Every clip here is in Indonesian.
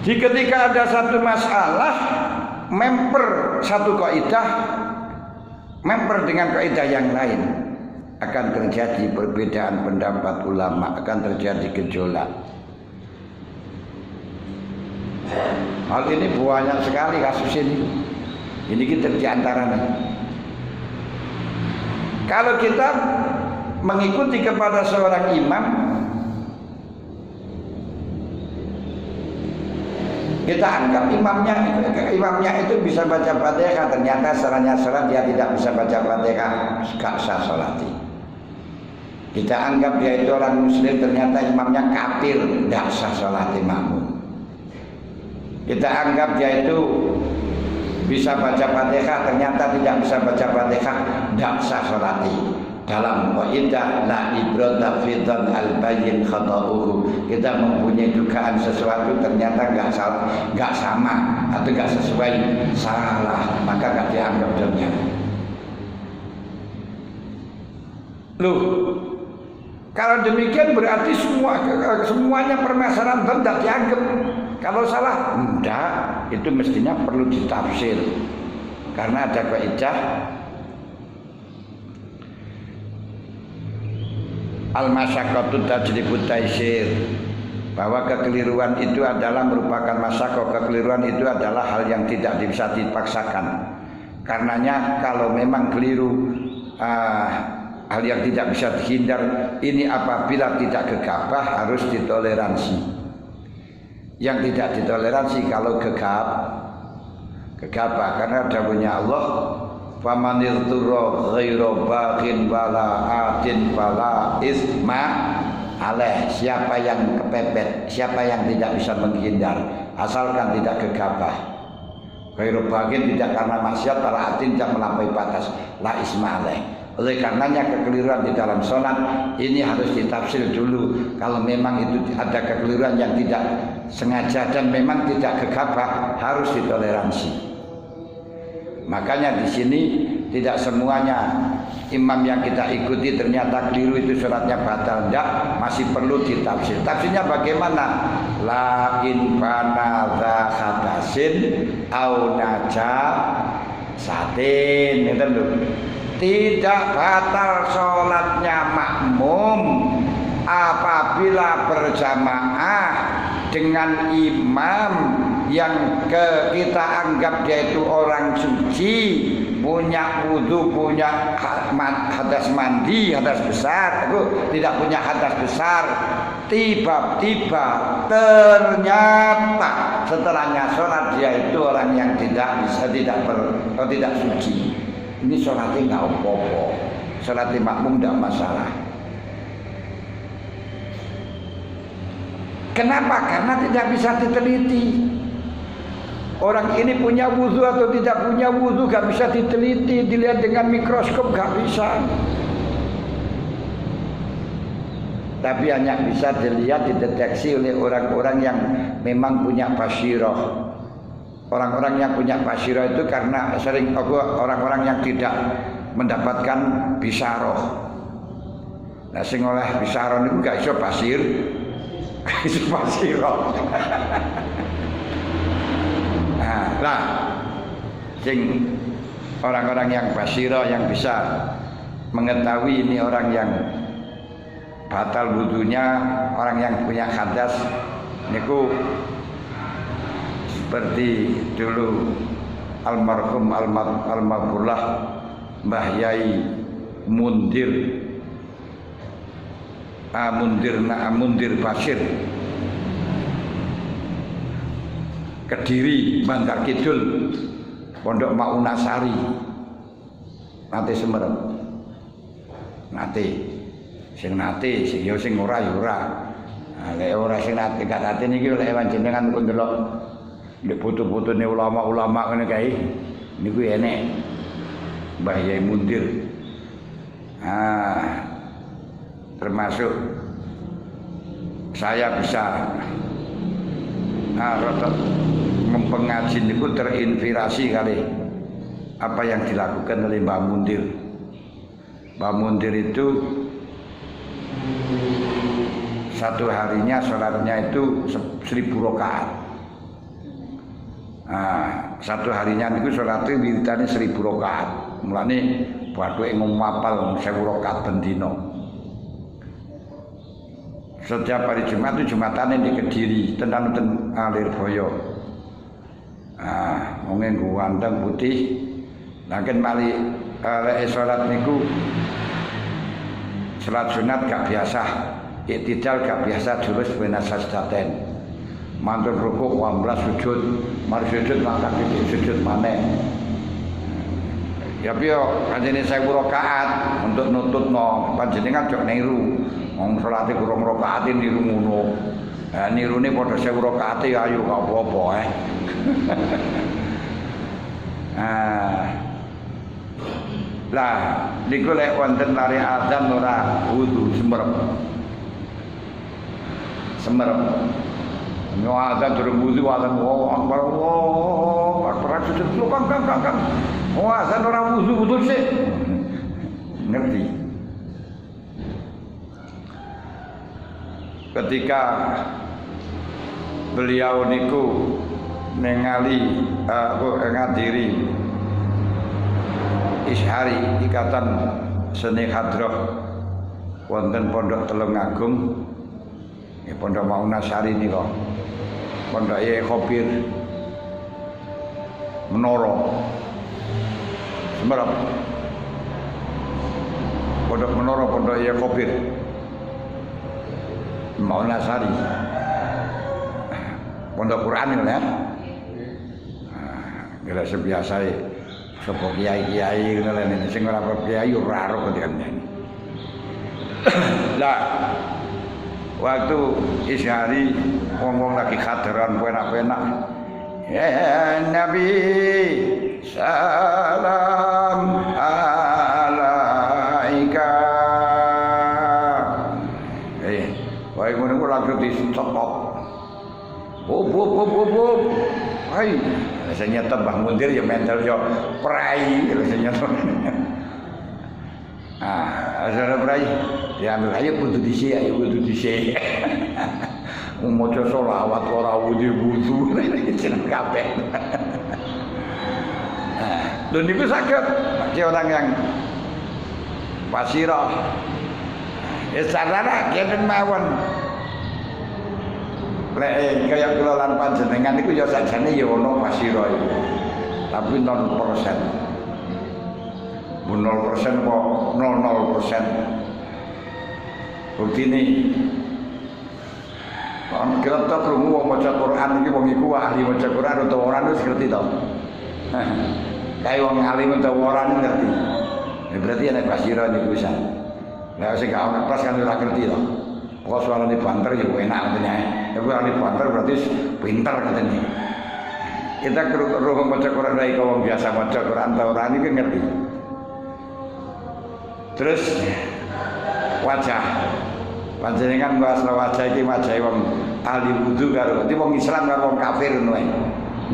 Jadi ketika ada satu masalah memper satu kaidah, memper dengan kaidah yang lain, akan terjadi perbedaan pendapat ulama, akan terjadi gejolak. Hal ini banyak sekali kasus ini. Ini kita di antaranya. Kalau kita mengikuti kepada seorang imam, kita anggap imamnya itu bisa baca Fatihah, ternyata setelahnya sholat dia tidak bisa baca Fatihah, gak sah sholat. Kita anggap dia itu orang muslim, ternyata imamnya kafir, gak sah sholat makmum. Kita anggap dia itu bisa baca Fatihah, ternyata tidak bisa baca Fatihah, gak sah sholat. Dalam kaidah la ibrata fi dzan al-bayyin khata'uhu, kita mempunyai dugaan sesuatu ternyata enggak sama atau enggak sesuai, salah, maka enggak dianggap dalilnya. Loh, kalau demikian berarti semuanya permasalahan tidak dianggap. Kalau salah, enggak, itu mestinya perlu ditafsir. Karena ada kaidah al-masyaqqatu tajlibut taysir, bahwa kekeliruan itu adalah merupakan masyaqqah, kekeliruan itu adalah hal yang tidak bisa dipaksakan. Karenanya kalau memang keliru hal yang tidak bisa dihindar, ini apabila tidak gegabah harus ditoleransi. Yang tidak ditoleransi kalau gegabah, karena dawuhnya Allah, famanir turro ghairu baghin wala atin wala isma alaih. Siapa yang kepepet, siapa yang tidak bisa menghindar, asalkan tidak gegabah. Ghairu baghin, tidak karena maksiat, wala atin, tidak melampaui batas, la isma alaih. Oleh karenanya kekeliruan di dalam sholat ini harus ditafsir dulu. Kalau memang itu ada kekeliruan yang tidak sengaja dan memang tidak gegabah, harus ditoleransi. Makanya di sini tidak semuanya imam yang kita ikuti ternyata keliru itu sholatnya batal, enggak, masih perlu ditafsir. Tafsirnya bagaimana? La in bana dza hadasin au najasatin, gitu loh. Tidak batal sholatnya makmum apabila berjamaah dengan imam yang kita anggap dia itu orang suci, punya wudu, punya hadas mandi, hadas besar, itu tidak punya hadas besar. Tiba-tiba ternyata setelahnya sholat dia itu orang yang tidak suci. Ini sholatnya nggak apa-apa, sholatnya makmum tidak masalah. Kenapa? Karena tidak bisa diteliti. Orang ini punya wudu atau tidak punya wudu gak bisa diteliti, dilihat dengan mikroskop gak bisa. Tapi hanya bisa dilihat, dideteksi oleh orang-orang yang memang punya basiroh. Orang-orang yang punya basiroh itu karena sering orang-orang yang tidak mendapatkan bisaroh. Nah, sing oleh bisaroh itu gak iso basir, gak iso basiroh. Nah, sing orang-orang yang basiro, yang bisa mengetahui ini orang yang batal wudunya, orang yang punya hadas, niku seperti dulu almarhum almarhumah Mbah Yai Mundir Basir, Kediri, Bantar Kidul, Pondok Maunasari, nate Semerep, nate, sing ora ya ora. Lek ora sing nate gak nate niki lek panjenengan pun delok ndek foto-fotone ulama-ulama ngene kae niku enek Mbah Yai Mundir. Termasuk saya bisa mempengaji itu terinspirasi kali apa yang dilakukan oleh Mbah Mundir. Mbah Mundir itu satu harinya sholatnya itu 1000 rakaat. Satu harinya niku salate wiridane 1000 rakaat. Mulane bathuke ngapal 1000 rakaat ben dina. Setiap hari Jumat itu Jumatane di Kediri, tenan Lirboyo. Mungkin ganteng putih. Lakin mali lek salat niku salat sunat gak biasa, iktidal gak biasa jurus bena sajdaten. Mantul rukuk 18 sujud, mari sujud maka sujud maneh. Ya piye kanjene 1000 rakaat untuk nututno panjenengan jok niru. Wong salate kurang rakaat niru ngono. Nirune padha 1000 rakaat ayo gak apa-apa Lah niku lek wonten lare adzan ora wudu semerep. Yo adzan durung wudu adzan akbar sujud kang. Adzan ora wudu sik. Ngerti. Ketika beliau niku ningali ngadiri Ishari Ikatan Seni Hadroh wonten Pondok Telungagung, Pondok Maunasari nika. Pondok Khobir Menoro. Semerap. Pondok Menoro Pondok Khobir Maunasari. Pondok Quran ya. Gila sebiasa sapa kiai-kiai ngono lho sing ora kiai ora ro ketika lah waktu Ishari ngomong lagi khadaran penak-penak ya Nabi salam alaika wae ngono kok langsung di stop hai rasanya Mbah Mundir ya mental yo prai rasanya asal prai diambil aja kudu dhisik maca selawat ora wudu jeneng kabeh lho niku saged bagi orang yang basirah sarana kenten mawon. Lek kaya kula lan panjenengan niku ya sajane ya ana pasira iku. Tapi 0%. 0% kok 00%. Buktine kira ta krungu wong maca Quran iki wong iku ahli maca Quran utawa ora wis ngerti to. Kae wong alim utawa ora ngerti. Berarti ana pasira niku wis. Lah sing gak ana pas kan ora ngerti to. Pokok suaranya banter ya enak katanya. Tapi kalau banter berarti pintar katanya. Kita keruh baca Quran dari kaum biasa baca Quran atau orang ini kan ngerti. Terus wajah, panjenengan bahas wajah ini wajah wong ahli wudu karo berarti wong Islam karo wong kafir ngono ae.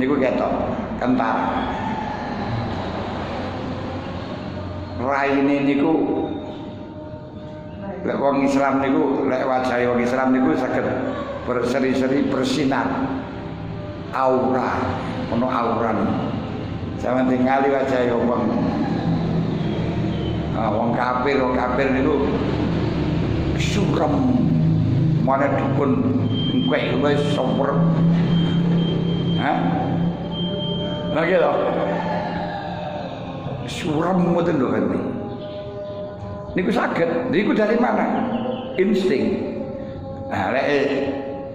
Niku ketok kentara. Raine niku lek wong Islam niku lek wajahe wong Islam niku saged berseri-seri bersinar aura ono auran sampeyan tingali wajahe wong kafir niku suram mana dukun engkek wis soper lagi lho suram ngoten lho kan niku saged, niku dari mana? Insting. Nah, lek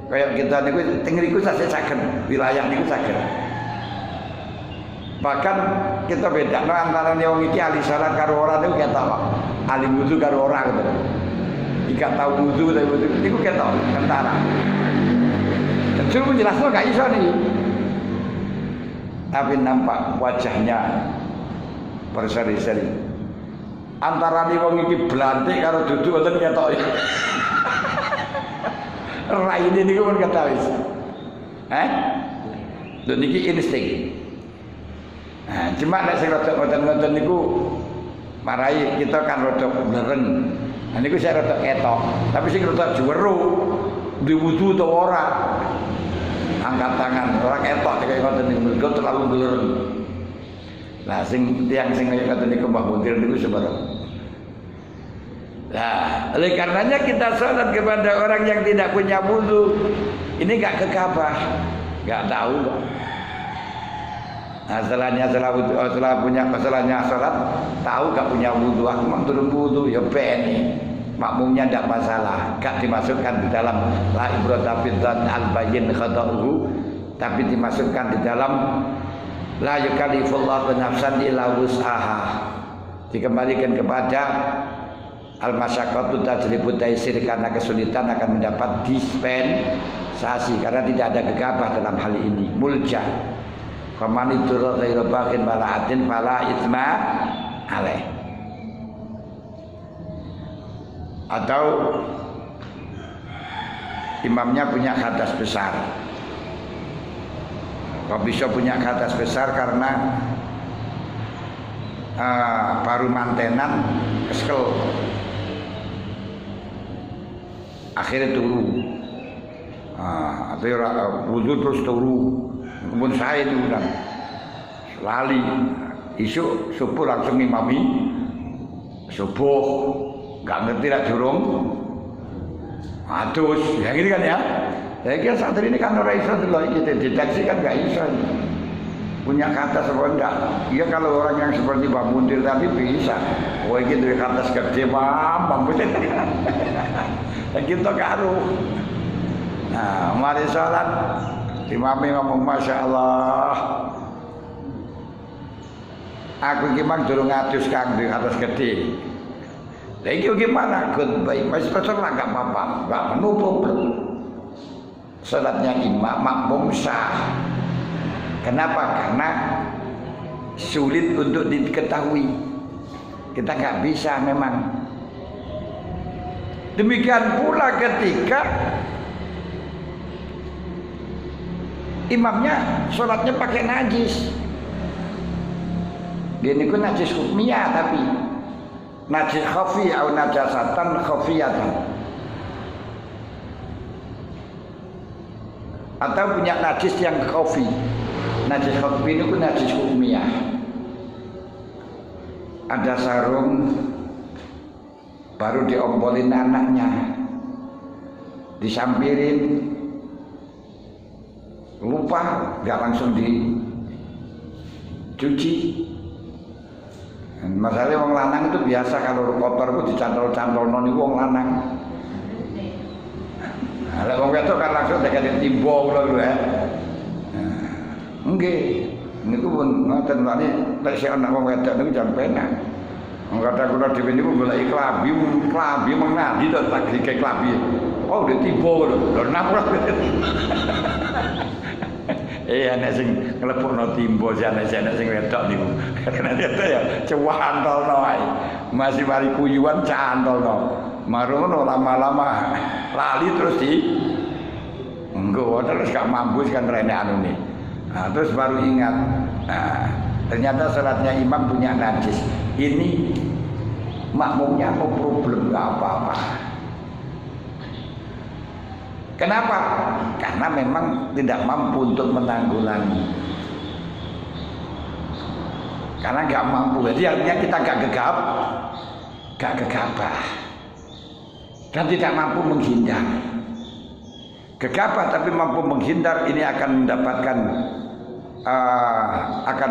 kaya kita niku teng niku saged, wilayah niku saged. Bahkan kita bedakno antara wong iki ahli salat karo ora niku ketok. Ahli wudu karo ora gitu. Jika tahu wudu tapi wudu niku ketok antara. Cuma menjelasno gak iso niki. Tapi nampak wajahnya berseri-seri. Antara ni wong iki blantik karo duduk wonten ketok. Raine niku pun ketok wis. Lho niki insting. Cuma nek sing rada ngoten-ngoten niku marai kita kan rada blereng. Niku saya rada ketok, tapi sing rada juweru duwe wudu utawa ora. angkat tangan orang etok kayak ngoten niku terlalu belereng. Nah, tiang sing kaya ngoten niku Mbah Muntir niku sebarang. Nah, oleh karenanya kita sholat kepada orang yang tidak punya wudu. Ini gak gegabah, gak tahu kok. Nah, setelahnya sholat tahu gak punya wudu, aku mau turun wudu ya bene. Makmumnya tidak masalah, gak dimasukkan di dalam la ibrata bidzan al-bayyin khata'uhu, tapi dimasukkan di dalam la yukallifullahu nafsan illa wus'aha. Dikembalikan kepada al-masyaqqatu tajlibu taisir, karena kesulitan akan mendapat dispensasi karena tidak ada gegabah dalam hal ini. Mulja. Faman idzura ghairu baghin wala adin fala itsma alaih. Atau imamnya punya hadas besar. Kok bisa punya hadas besar karena baru mantenan keskel, akhirnya turu. Atau wudhu terus turu. Kemudian saya itu kan lali, isu subuh langsung imami subuh, nggak ngerti lah durung. Terus, ya gini kan ya. Saya kira saat ini kan orang Islam loh, kita deteksi kan nggak bisa. Punya kata seperti enggak. Iya kalau orang yang seperti Mbak Muntir tadi bisa. Oh ini dari kata segede mamam. Gitu karo. Nah, mari sholat. Imam ngomong Masya Allah. Aku gimana durung ngatus kang di atas gede. Lagi gimana? Good baik. Masih pesan lah gak apa-apa. Gak menutup. Sholatnya imam makmum sah. Kenapa? Karena sulit untuk diketahui. Kita nggak bisa memang. Demikian pula ketika imamnya sholatnya pakai najis. Dia niku najis hukmiyah tapi najis khafi atau najasatan khafiyatan. Atau punya najis yang khafi. Najis khafi itu najis hukmiyah. Ada sarung baru diombolin anaknya, disampirin, lupa nggak langsung dicuci. Masalahnya wong lanang itu biasa kalau kotor itu dicantol-cantol noni wong lanang. Nah, wong wedok kan langsung dikasih timbong lho ya. Nggih, niku pun ngoten wae nek sing ana wong wedok niku jan penak. Wong kata kula dhewe niku golek klambi menadi to tak dikek klambi. Oh, ditimbong lho. Lho napa? Nek sing nglebokno timbo jane sing wedok niku. Karena itu ya cantolno ae. Masih mari kuyuan cantolno. Marono lama-lama lali terus terus gak mampu kan rene anune. Nah, terus baru ingat. Nah, ternyata sholatnya imam punya najis. Ini makmumnya apa problem? Gak apa-apa. Kenapa? Karena memang tidak mampu untuk menanggulangi. Karena gak mampu. Jadi artinya kita gak gegabah. Dan tidak mampu menghindar. Gegabah tapi mampu menghindar, ini akan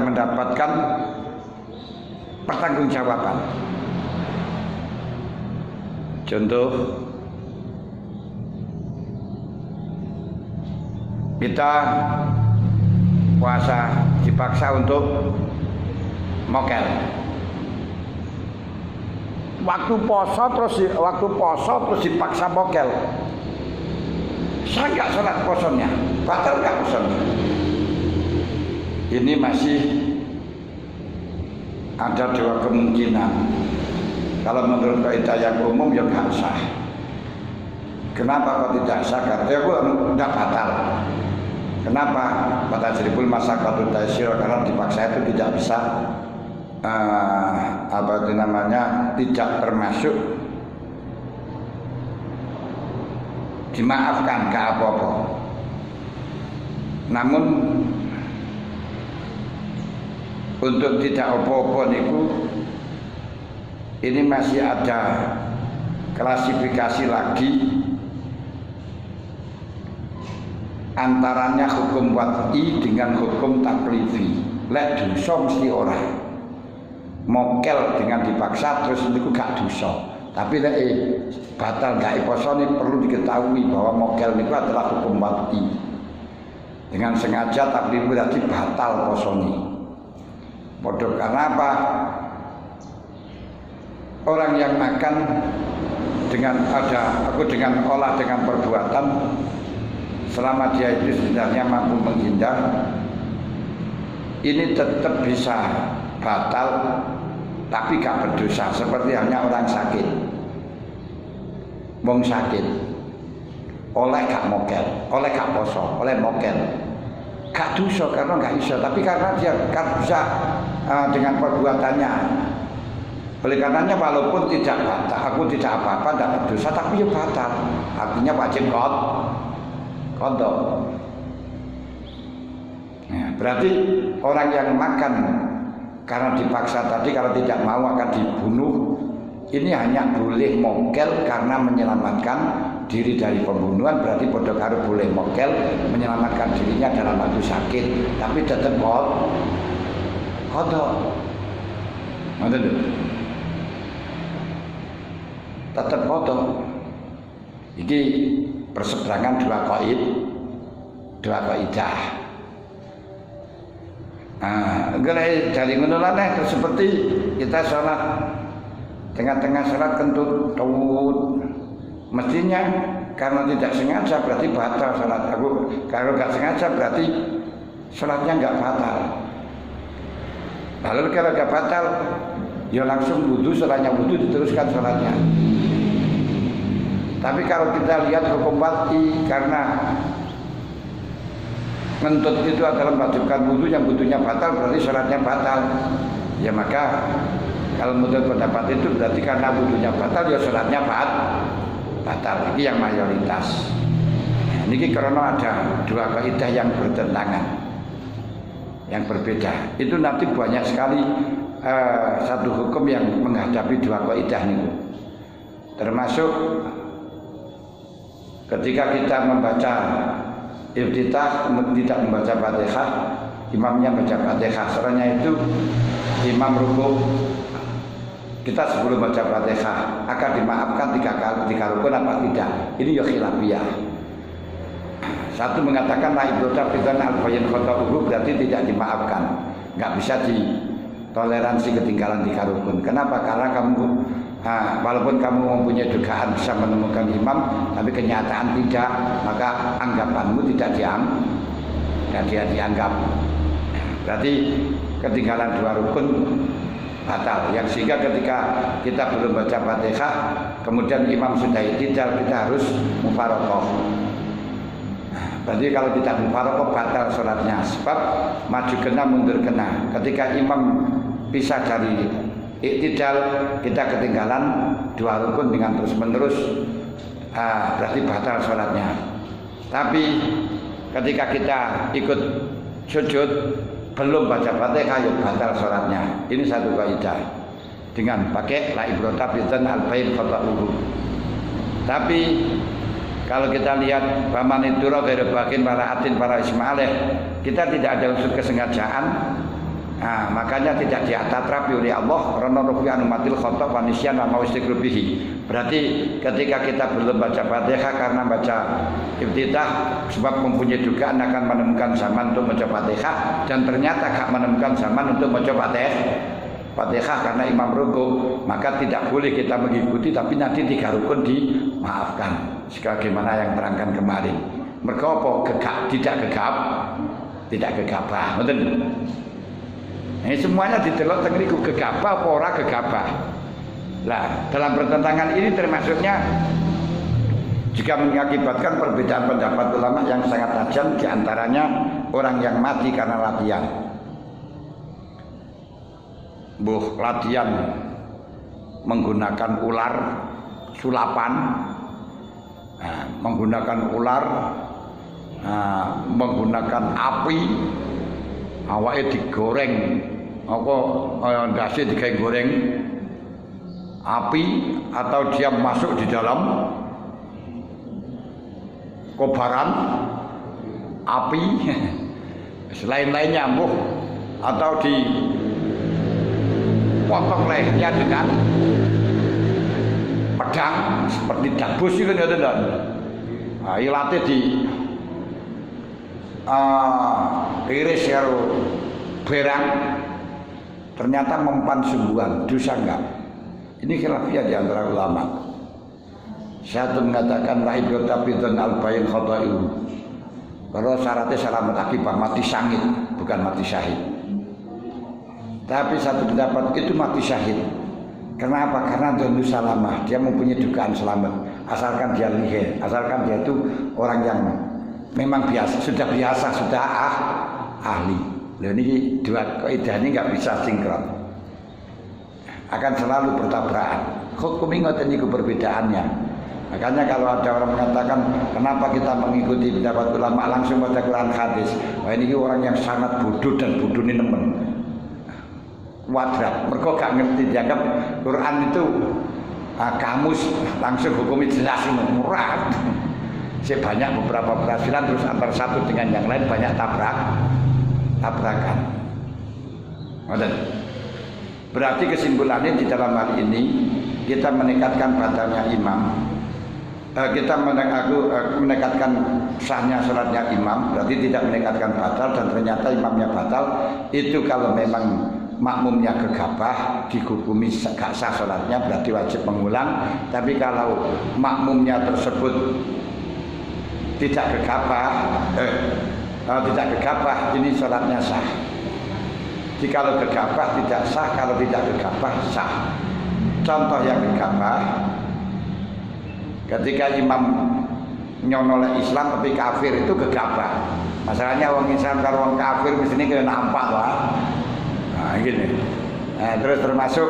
mendapatkan pertanggungjawaban. Contoh, kita puasa dipaksa untuk mokel. Waktu poso terus dipaksa mokel. Saya nggak sholat posonya, batal nggak posonya. Ini masih ada dua kemungkinan. Kalau menurut kaidah yang umum ya nggak sah. Kenapa kok tidak sah? Karena tidak batal. Kenapa? Pada jeribul masyaqqatut taysir, karena dipaksa itu tidak bisa tidak termasuk dimaafkan ke apa-apa. Namun untuk tidak opo-opo niku ini masih ada klasifikasi lagi antaranya hukum wad'i dengan hukum taklifi. Lek dosa mesti ora. Mokel dengan dipaksa terus niku gak dosa. Tapi lek batal gak posone perlu diketahui bahwa mokel niku adalah hukum wad'i. Dengan sengaja tapi berarti batal posone. Bodoh karena apa? Orang yang makan dengan olah dengan perbuatan selama dia itu sebenarnya mampu menghindar, ini tetap bisa batal tapi gak berdosa. Seperti halnya orang sakit, wong sakit oleh gak mokel, oleh gak poso, oleh mokel gak dosa karena gak bisa. Tapi karena dia kan bisa dengan perbuatannya. Oleh karenanya walaupun tidak batal, aku tidak apa-apa, tidak berdosa, tapi ya batal. Artinya wajib kodok. Nah, berarti orang yang makan karena dipaksa tadi, kalau tidak mau akan dibunuh, ini hanya boleh mokel karena menyelamatkan diri dari pembunuhan. Berarti bodoh karo boleh mokel menyelamatkan dirinya dalam waktu sakit, tapi tetap kodok. Tetap kodok. Jadi perseberangan dua kaidah. Dari menolaknya itu seperti kita sholat tengah-tengah sholat kentut tawud, mestinya karena tidak sengaja berarti batal sholat. Kalau nggak sengaja berarti sholatnya nggak batal. Lalu kalau nggak batal, ya langsung wudu, setelahnya wudu diteruskan sholatnya. Tapi kalau kita lihat hukum wad'i, karena ngentut itu adalah mewajibkan wudu, yang wudunya batal berarti sholatnya batal. Ya maka kalau menurut pendapat itu berarti karena wudunya batal ya sholatnya batal. Ini yang mayoritas. Ini karena ada dua kaidah yang bertentangan, yang berbeda. Itu nanti banyak sekali satu hukum yang menghadapi dua kaidah ini. Termasuk ketika kita membaca iftitah tidak membaca Fatihah, imamnya baca Fatihah. Soalnya itu imam rukuk, kita sebelum baca Fatihah akan dimaafkan tiga rukun apa tidak? Ini ya khilafiyah. Satu mengatakan la ibroda fitan al-bayin khota'uhu, berarti tidak dimaafkan, nggak bisa ditoleransi ketinggalan tiga rukun. Kenapa? Karena kamu walaupun kamu mempunyai dugaan bisa menemukan imam, tapi kenyataan tidak, maka anggapanmu tidak dianggap. Berarti ketinggalan dua rukun batal. Yang sehingga ketika kita belum baca Fatihah, kemudian imam sudah i'tidal, kita harus mufaroqah. Berarti kalau tidak mufaroqah batal sholatnya, sebab maju kena mundur kena. Ketika imam pisah dari i'tidal, kita ketinggalan dua rukun dengan terus menerus, berarti batal sholatnya. Tapi ketika kita ikut sujud belum baca Fatihah, ya batal sholatnya. Ini satu kaidah dengan pakai la ibrata bidzan al-bain khata'uhu. Tapi kalau kita lihat paman itu bagian para atin para ismaileh, kita tidak ada unsur kesengajaan. Makanya tidak diatatrapi oleh Allah karena rufi'an umatil khata' wa nisyan wa maustiqrubihi. Berarti ketika kita belum baca Fatihah karena baca iftitah, sebab mempunyai dugaan akan menemukan zaman untuk baca Fatihah, dan ternyata gak menemukan zaman untuk baca Fatihah karena imam rukuk, maka tidak boleh kita mengikuti, tapi nanti tiga rukun dimaafkan sebagaimana yang terangkan kemarin. Mergo apa? Tidak gegabah. Betul. Ini semuanya didelok teng niku gegabah apa ora gegabah. Lah, dalam pertentangan ini termasuknya juga mengakibatkan perbedaan pendapat ulama yang sangat tajam, diantaranya orang yang mati karena latihan. Latihan menggunakan ular sulapan, menggunakan ular menggunakan api, awake digoreng, apa ndase digoreng api, atau dia masuk di dalam kobaran api, selain-lainnya ampuh, atau dipotong lehernya dengan pedang seperti dabus itu kan, nah, ilate di iris karo berang, ternyata mempan sungguhan, dosa enggak? Ini khilafiyah di antara ulama. Satu mengatakan raibut tapi dan albayin khotoiu, kalau syaratnya selamat akibah, mati syahid, bukan mati syahid. Tapi satu pendapat itu mati syahid. Kenapa? Karena Donu Salamah dia mempunyai dugaan selamat, asalkan dia lihir, asalkan dia itu orang yang memang biasa, sudah ahli. Loh, ini dua kaidah ini nggak bisa sinkron, akan selalu bertabrakan. Hukum ngoten niku perbedaannya. Makanya kalau ada orang mengatakan kenapa kita mengikuti pendapat ulama langsung baca Quran hadis, wah ini orang yang sangat bodoh dan bodoh ini nemen. Wadrat, mereka gak ngerti, dianggap Quran itu kamus langsung hukumnya jelas, murah. Saya banyak beberapa perhasilan terus antara satu dengan yang lain banyak tabrakan. Berarti kesimpulannya di dalam hal ini kita meningkatkan batalnya imam. Kita menekatkan sahnya sholatnya imam, berarti tidak menekatkan batal, dan ternyata imamnya batal. Itu kalau memang makmumnya gegabah dihukumi gak sah sholatnya, berarti wajib mengulang. Tapi kalau makmumnya tersebut tidak gegabah, ini sholatnya sah. Jadi kalau gegabah tidak sah, kalau tidak gegabah sah. Contoh yang gegabah, ketika imam nyonoleh Islam tapi kafir, itu gegabah. Masalahnya orang Islam kalau orang kafir mesti kena nampak lah. Nah gini. Terus termasuk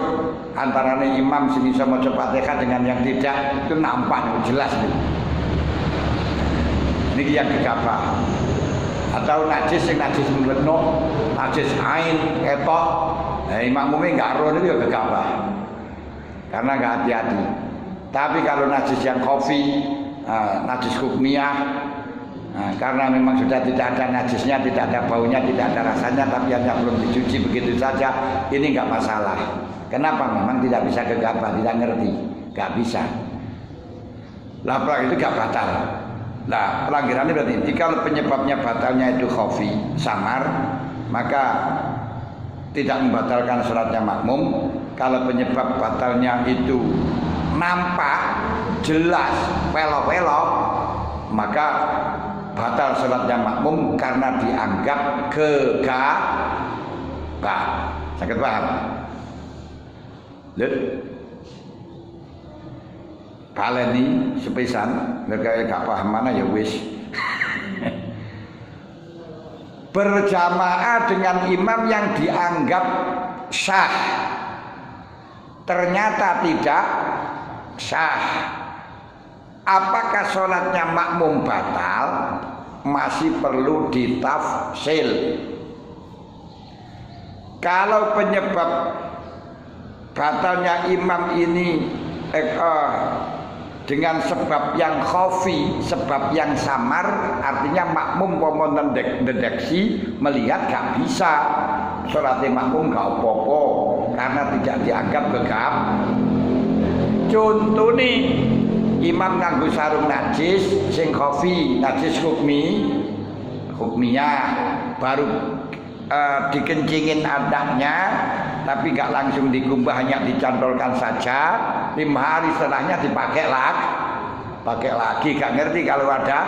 antaranya imam sini sama maca Fatihah dengan yang tidak, itu nampak jelas nih. Ini yang gegabah. Atau najis yang najis mengenok, najis ain, ketok. Imam mumi enggak roh itu ya gegabah. Karena enggak hati-hati. Tapi kalau najis yang khafi, najis hukmiyah, karena memang sudah tidak ada najisnya, tidak ada baunya, tidak ada rasanya, tapi hanya belum dicuci begitu saja, ini enggak masalah. Kenapa? Memang tidak bisa gegabah, tidak ngerti, enggak bisa. Lapar itu enggak batal. Nah, pelanggarannya berarti jika penyebabnya batalnya itu khafi, samar, maka tidak membatalkan sholatnya makmum. Kalau penyebab batalnya itu nampak, jelas, pelok-pelok, maka batal sholatnya makmum karena dianggap gegabah. Sakit paham? Lihat, baleni sepisan, mereka gak paham mana ya wis. Berjamaah dengan imam yang dianggap sah, ternyata tidak sah. Apakah sholatnya makmum batal? Masih perlu ditafsil. Kalau penyebab batalnya imam ini dengan sebab yang khafi, sebab yang samar, artinya makmum mau mendeteksi, melihat gak bisa sholatnya makmum gak apa-apa karena tidak dianggap gegabah. Contoh nih, imam nganggo sarung najis sing khafi, najis hukmiyah, baru dikencingin adaknya, tapi gak langsung dikumbah, hanya dicantolkan saja. 5 hari setelahnya dipakai lagi, gak ngerti kalau ada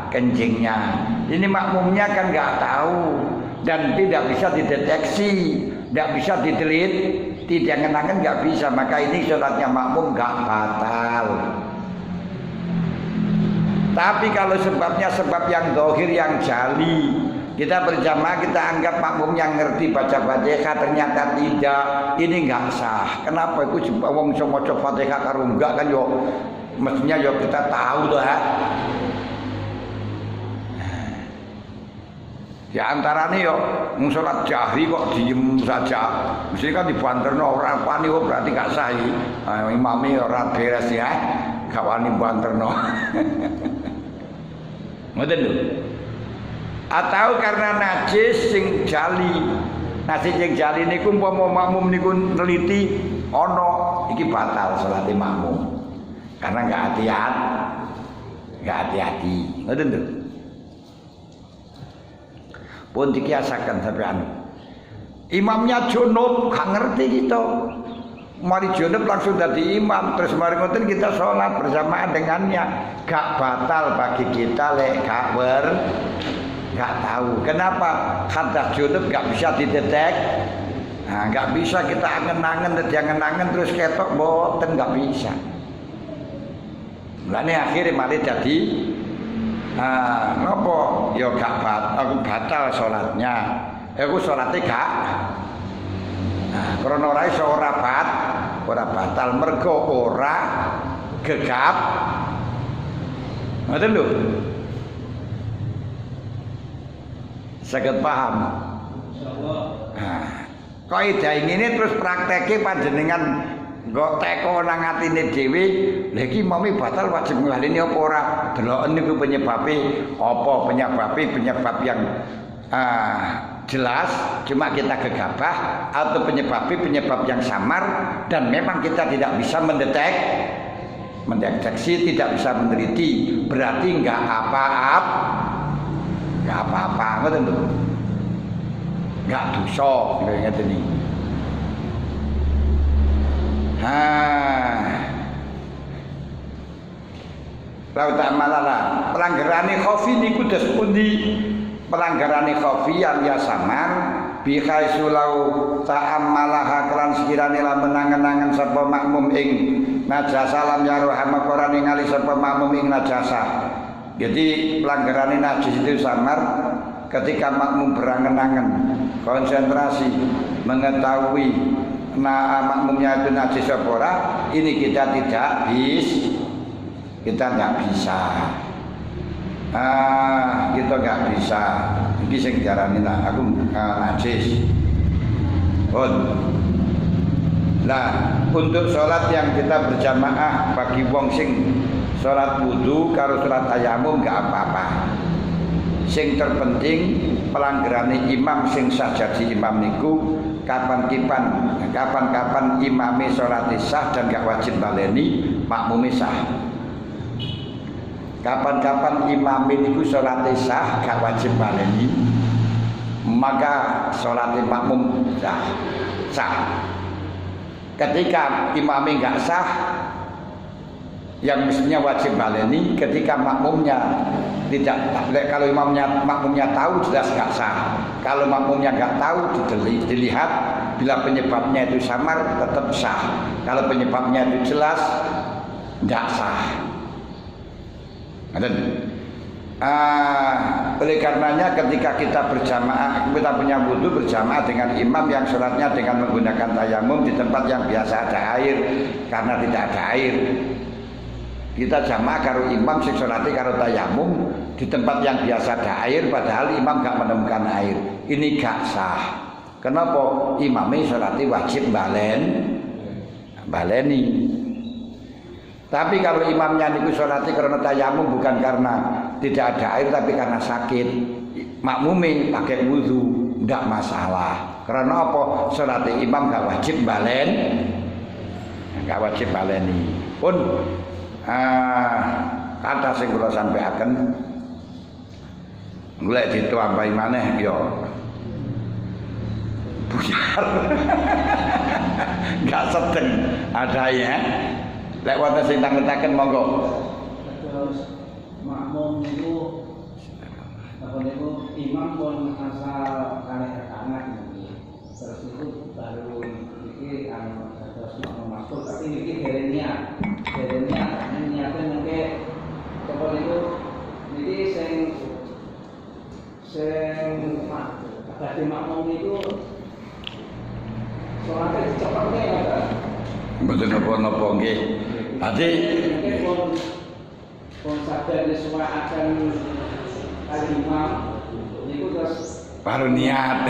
kencingnya. Ini makmumnya kan gak tahu dan tidak bisa dideteksi, gak bisa diteliti, tidak ngenangan gak bisa. Maka ini sholatnya makmum gak batal. Tapi kalau sebabnya sebab yang dohir, yang jali, kita berjamaah, kita anggap makmum yang ngerti baca Fatihah, ternyata tidak, ini enggak sah. Kenapa? Itu wong iso maca Fatihah karo enggak kan yo mestinya yo kita tahu tuh ha. Di antaranya yo salat jahri kok diem saja. Mesti kan dibanterno ora wani berarti gak sah iki. Imame ora beres ya. Gak wani banterno. Ngoten lho. Atau karena najis sing jali. Najis sing jali niku umpama makmum niku neliti ana iki batal salate makmum. Karena enggak hati-hati. Ngoten lho. Pun dikiasakan sampean. Imamnya junub, gak ngerti kita. Mari junub langsung jadi imam, terus mari ngoten kita sholat bersamaan dengannya. Gak batal bagi kita lek gak tahu. Kenapa? Hadas junub gak bisa didetek. Nah, gak bisa kita angen-angen terus ketok boten gak bisa. Mulane akhirnya mari jadi ngopo ya gak batal sholatnya. Aku sholatnya gak. Karena ora iso ora batal mergo ora gegap. Ngoten lho. Saged paham? Insyaallah. Kaidah ngene terus prakteke panjenengan kok teko nang atine dhewe, lha iki mami batal wajib ngalini apa ora? Deloken niku penyebabe apa? Penyebab yang jelas cuma kita gegabah atau penyebab yang samar dan memang kita tidak bisa mendeteksi, tidak bisa meneliti, berarti enggak apa-apa, ngoten lho. Enggak dosa, ngeten iki. Lau tak malala pelanggarane khofi niku dos pundi? Pelanggarane khofi yang ya samar bi khaisulau ta'ammalaha kelan sekirane lamun nangen-nangen sapa makmum ing najasa lam yarham Qur'an ningali sapa makmum ing najasa. Jadi pelanggarane najis itu samar ketika makmum berangen-angen konsentrasi mengetahui makmumnya itu najis apa ora, ini kita tidak bisa. Kita nggak bisa. Iki sing diarani aku najis. Nah, untuk sholat yang kita berjamaah bagi wong sing sholat wudu karo sholat tayamum nggak apa-apa. Sing terpenting pelanggarane imam sing sah jadi imam niku kapan-kapan imame sholat sah dan gak wajib baleni makmume sah. Kapan-kapan imame niku sholat sah gak wajib baleni, maka sholat makmum sah. Ketika imame gak sah, yang mestinya wajib baleni ketika makmumnya tidak. Kalau makmumnya tahu jelas gak sah. Kalau makmumnya gak tahu dilihat, bila penyebabnya itu samar tetap sah. Kalau penyebabnya itu jelas gak sah. Oleh karenanya ketika kita berjamaah, kita punya wudu berjamaah dengan imam yang sholatnya dengan menggunakan tayamum di tempat yang biasa ada air, karena tidak ada air, kita jamaah karo imam sing sholati karo tayamum di tempat yang biasa ada air, padahal imam gak menemukan air, ini gak sah. Kenapa? Imamnya sholati wajib baleni. Tapi kalau imamnya niku sholati karena tayamum bukan karena tidak ada air tapi karena sakit, makmumin pakai wudu tidak masalah. Karena apa? Sholati imam gak wajib baleni. Pun kata sing kula sampaikan, golek ditambahi maneh yo buyar. Gak sedeng adanya. Lek wonten sing tangen-tangen monggo. Terus makmum niku imam pun asal kalih rakaat iki. Terus itu baru iki terus makmum masuk tapi iki derenya niate mengke apa niku niki sing badhe makmum niku salate cepetne ya. Mboten napa-napa nggih. Ade pun sadar disuwakaken kali imam niku terus baru niat.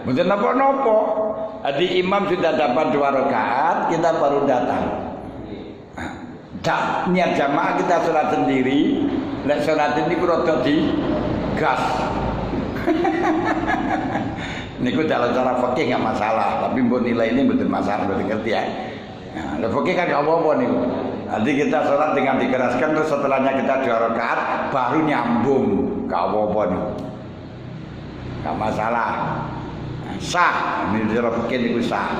Mboten napa-napa. Jadi imam sudah dapat 2 rakaat, kita baru datang. Niat jamaah kita sholat sendiri. Lek sholat ini rada di gas. Niku dalam cara fikih nggak masalah, tapi mbok nilai ini betul masalah, betul ngerti ya. Nah, fikih kan nggak apa-apa niku. Nanti kita sholat dengan dikeraskan, terus setelahnya kita 2 rakaat, baru nyambung, nggak apa-apa niku. Nggak masalah. Sah, ini cara fikih niku sah.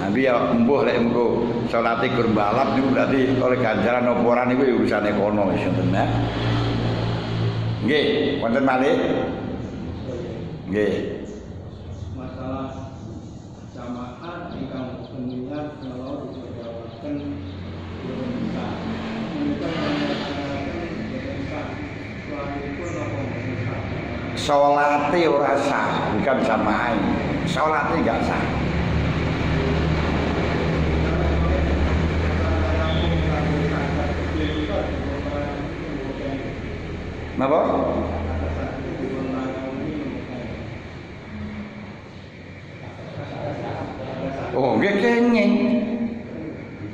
Tapi ya embuh lek engko salate gur balap niku berarti oleh ganjaran apa ora niku urusane kono wis ngoten ya. Nggih, wonten malih? Nggih. Masalah jamaah ingkang pentingnya kalau dijawaban belum bisa. Menika Salate ora sah, bukan jamaah. Salate enggak sah. Napa? Oh, nggih kenging.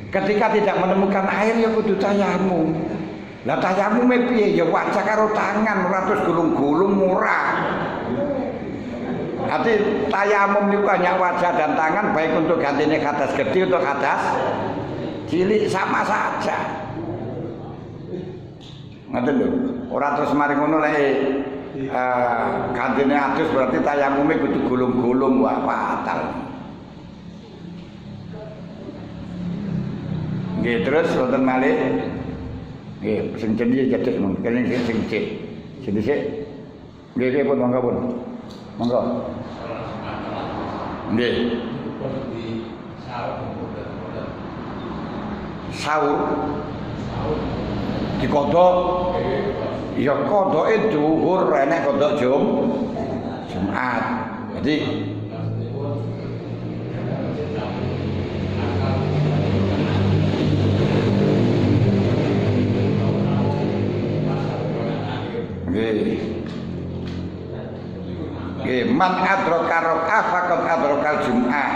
Ketika tidak menemukan air ya kudu tayamum. Lah tayamum piye? Ya wajah karo tangan, ora terus gulung-gulung murah. Arti tayamum niku hanya wajah dan tangan, baik untuk gantine kadas gede atau kadas cilik sama saja. Ngoten lho. Ora terus mari ngono lek gantine adus berarti tayamume kudu gulung-gulung wah fatal. Nggih, terus wonten malih. Nggih, sing jenenge cedhek mung, kene sing cedhek. Sing dhisik. Nggih, pun monggo pun. Monggo. Nggih. Sahur. Dikodok. Ya kodoke zuhur enek kodok Jumat. Jadi man adraka raka'ah faqad adrakal jum'ah.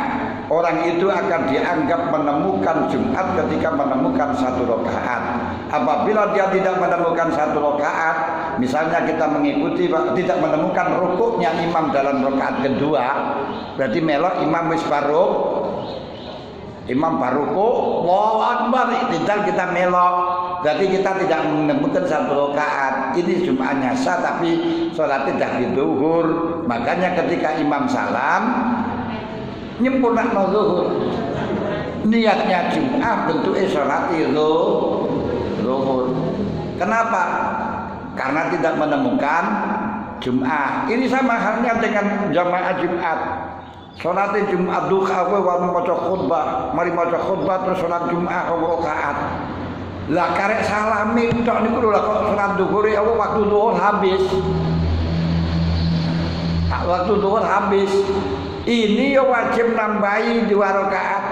Orang itu akan dianggap menemukan Jumat ketika menemukan 1 rakaat. Apabila dia tidak menemukan 1 rakaat, misalnya kita mengikuti tidak menemukan rukuknya imam dalam rakaat kedua, berarti melok imam wis baru imam baruku, Allahu Akbar, tinggal kita melok. Berarti kita tidak menemukan 1 rakaat. Ini Jumatnya sah, tapi sholatnya dah di zuhur. Makanya ketika imam salam, nyempurna zuhur. Niatnya Jumat, bentuknya sholatnya zuhur. Kenapa? Karena tidak menemukan Jumat. Ini sama halnya dengan jamaah Jumat. Sholatnya Jumat duha, waktu maca khutbah, mari maca khutbah terus sholat Jumat 2 rakaat. Lah karek salami tok niku lho kok sholat zuhur ya waktu zuhur habis. Waktu zuhur habis. Ini ya wajib nambahi 2 rakaat.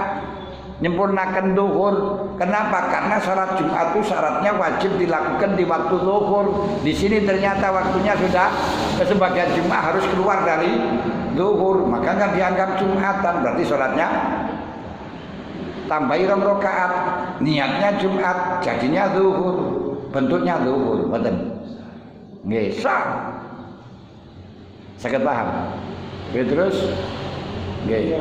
Nyempurnakan zuhur. Kenapa? Karena sholat Jumat itu syaratnya wajib dilakukan di waktu zuhur. Di sini ternyata waktunya sudah sebagian Jumat harus keluar dari zuhur. Makanya dianggap Jumatan, berarti sholatnya tambahi 2 rakaat. Niatnya Jumat, jadinya zuhur. Bentuknya zuhur, betul. Nggih, sah. Saged paham? Oke, terus nggih.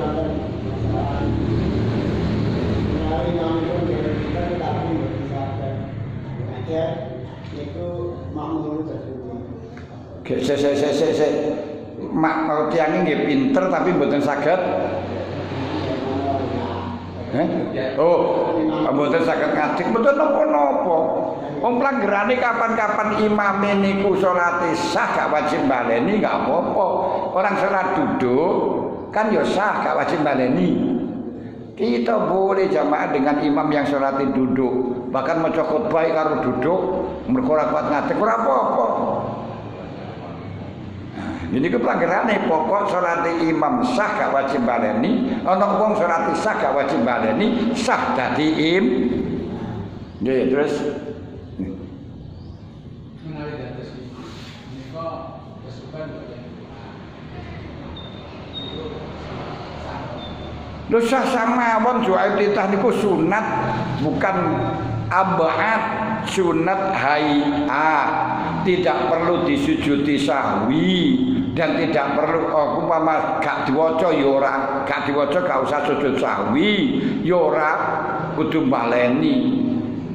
Se mak tiyang nggih pinter tapi mboten saged. Oh, mboten saged ngaji, mboten napa-napa. Wong pelanggarane kapan-kapan imame niku salate sah gak wajib baleni gak apa-apa. Orang salat duduk kan ya sah gak wajib baleni. Kita boleh jamaah dengan imam yang salate duduk, bahkan maca khutbah karo duduk mergo ora kuat ngadeg ora apa-apa. Jadi kepelanggarane pokok salate imam sah gak wajib baleni, ana wong salate sah gak wajib baleni, sah dadi nggih, terus menawi dados menika kesukaan Lho sah mawon doa iftitah niku sunat bukan abad, sunat hayat, tidak perlu disujudi sahwi dan tidak perlu umpama gak diwaca ya ora, gak diwaca gak usah sujud sahwi ya ora kudu baleni.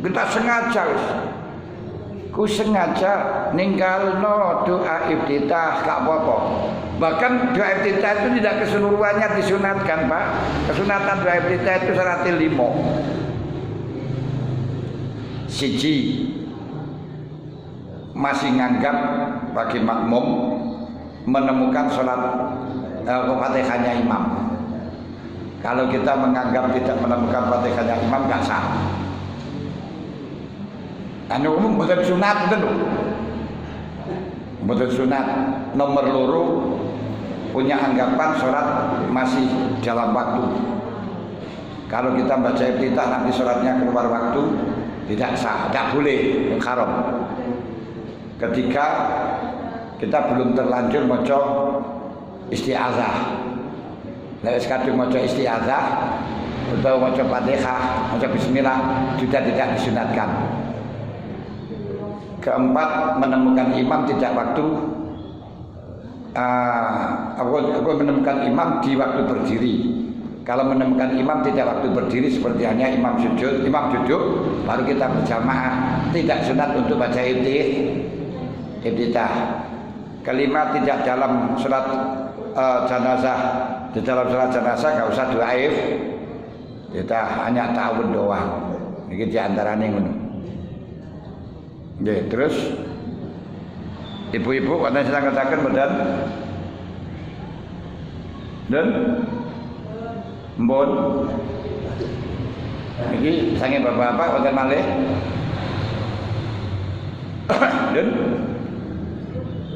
Kita sengaja ku sengaja ninggalno doa iftitah gak apa-apa. Bahkan doa iftitah itu tidak keseluruhannya disunatkan, Pak. Kesunatan doa iftitah itu syaratnya 5. Siji, masih nganggap bagi makmum menemukan sholat Fatihahnya imam. Kalau kita menganggap tidak menemukan Fatihahnya imam gak sah. Anu umum bukan sunat itu loh. Bukan sunat. Nomor loro punya anggapan sholat masih dalam waktu. Kalau kita baca iftitah nanti sholatnya keluar waktu, tidak sah, tidak boleh, yang haram. Ketika kita belum terlanjur maca isti'adzah, lewat kadung maca isti'adzah atau maca Fatihah, maca Bismillah juga tidak disunatkan. Keempat, menemukan imam tidak waktu. Aku menemukan imam di waktu berdiri. Kalau menemukan imam tidak waktu berdiri seperti hanya imam sujud, imam duduk, baru kita berjamaah. Tidak sunat untuk baca iftitah. Kelima, tidak dalam sholat jenazah. Di dalam sholat jenazah gak usah doa kita hanya ta'awun doang. Ini diantaranya ngono. Oke, terus ibu-ibu wonten sing ngataken mboten? Dan mbon iki sange bapak-bapak wonten malih. Dan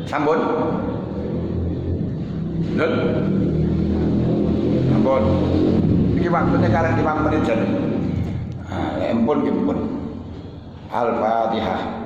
sampun. Dan sampun. Iki waktunya karek 5 menit jane. Empun nggih pun. Al-Fatihah.